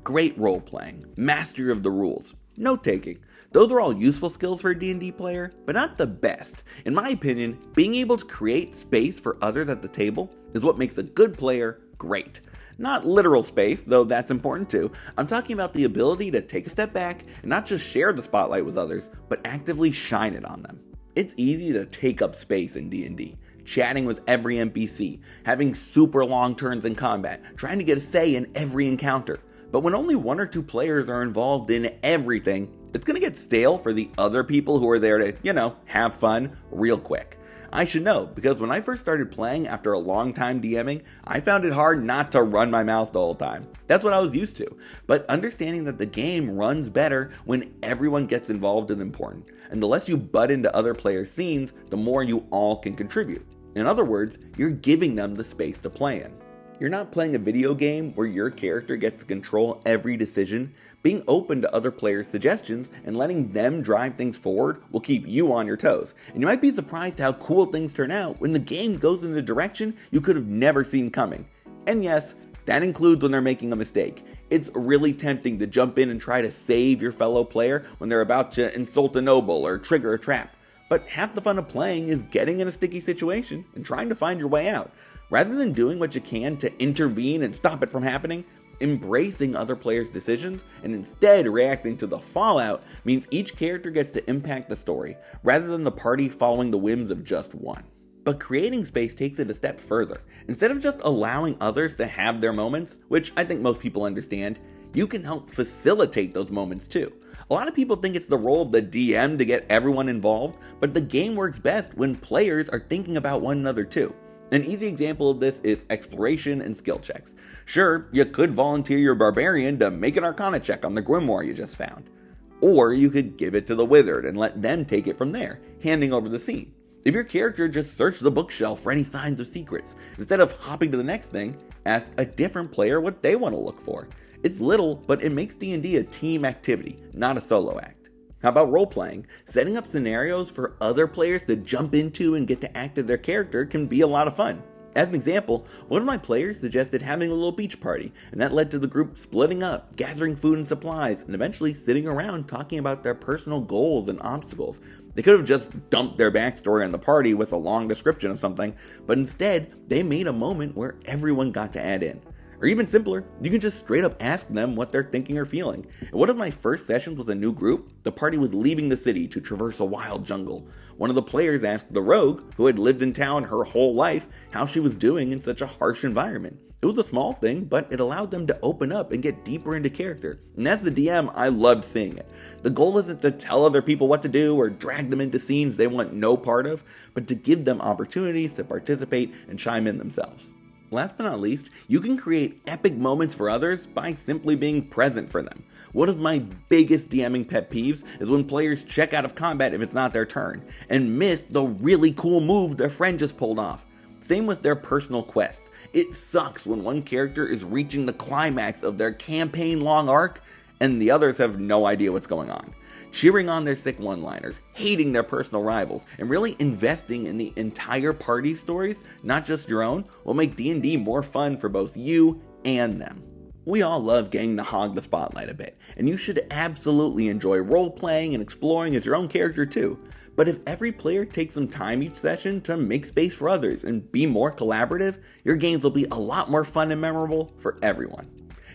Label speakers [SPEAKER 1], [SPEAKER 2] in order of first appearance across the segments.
[SPEAKER 1] great role-playing, mastery of the rules, note-taking. Those are all useful skills for a D&D player, but not the best. In my opinion, being able to create space for others at the table is what makes a good player great. Not literal space, though that's important too. I'm talking about the ability to take a step back and not just share the spotlight with others, but actively shine it on them. It's easy to take up space in D&D, chatting with every NPC, having super long turns in combat, trying to get a say in every encounter. But when only 1 or 2 players are involved in everything, it's gonna get stale for the other people who are there to, have fun real quick. I should know, because when I first started playing after a long time DMing, I found it hard not to run my mouth the whole time. That's what I was used to. But understanding that the game runs better when everyone gets involved is important. And the less you butt into other players' scenes, the more you all can contribute. In other words, you're giving them the space to play in. You're not playing a video game where your character gets to control every decision. Being open to other players' suggestions and letting them drive things forward will keep you on your toes. And you might be surprised how cool things turn out when the game goes in a direction you could have never seen coming. And yes, that includes when they're making a mistake. It's really tempting to jump in and try to save your fellow player when they're about to insult a noble or trigger a trap. But half the fun of playing is getting in a sticky situation and trying to find your way out. Rather than doing what you can to intervene and stop it from happening, embracing other players' decisions and instead reacting to the fallout means each character gets to impact the story, rather than the party following the whims of just one. But creating space takes it a step further. Instead of just allowing others to have their moments, which I think most people understand, you can help facilitate those moments too. A lot of people think it's the role of the DM to get everyone involved, but the game works best when players are thinking about one another too. An easy example of this is exploration and skill checks. Sure, you could volunteer your barbarian to make an arcana check on the grimoire you just found. Or you could give it to the wizard and let them take it from there, handing over the scene. If your character just searched the bookshelf for any signs of secrets, instead of hopping to the next thing, ask a different player what they want to look for. It's little, but it makes D&D a team activity, not a solo act. How about role-playing? Setting up scenarios for other players to jump into and get to act as their character can be a lot of fun. As an example, one of my players suggested having a little beach party, and that led to the group splitting up, gathering food and supplies, and eventually sitting around talking about their personal goals and obstacles. They could have just dumped their backstory on the party with a long description of something, but instead, they made a moment where everyone got to add in. Or even simpler, you can just straight up ask them what they're thinking or feeling. In one of my first sessions with a new group, the party was leaving the city to traverse a wild jungle. One of the players asked the rogue, who had lived in town her whole life, how she was doing in such a harsh environment. It was a small thing, but it allowed them to open up and get deeper into character. And as the DM, I loved seeing it. The goal isn't to tell other people what to do or drag them into scenes they want no part of, but to give them opportunities to participate and chime in themselves. Last but not least, you can create epic moments for others by simply being present for them. One of my biggest DMing pet peeves is when players check out of combat if it's not their turn, and miss the really cool move their friend just pulled off. Same with their personal quests. It sucks when one character is reaching the climax of their campaign-long arc, and the others have no idea what's going on. Cheering on their sick one-liners, hating their personal rivals, and really investing in the entire party's stories, not just your own, will make D&D more fun for both you and them. We all love getting to hog the spotlight a bit, and you should absolutely enjoy role-playing and exploring as your own character too. But if every player takes some time each session to make space for others and be more collaborative, your games will be a lot more fun and memorable for everyone.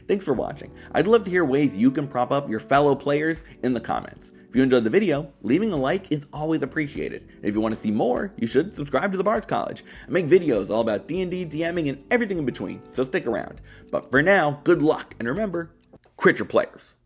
[SPEAKER 1] Thanks for watching. I'd love to hear ways you can prop up your fellow players in the comments. If you enjoyed the video, leaving a like is always appreciated. And if you want to see more, you should subscribe to the Bard's College. I make videos all about D&D, DMing, and everything in between, so stick around. But for now, good luck, and remember, crit your players.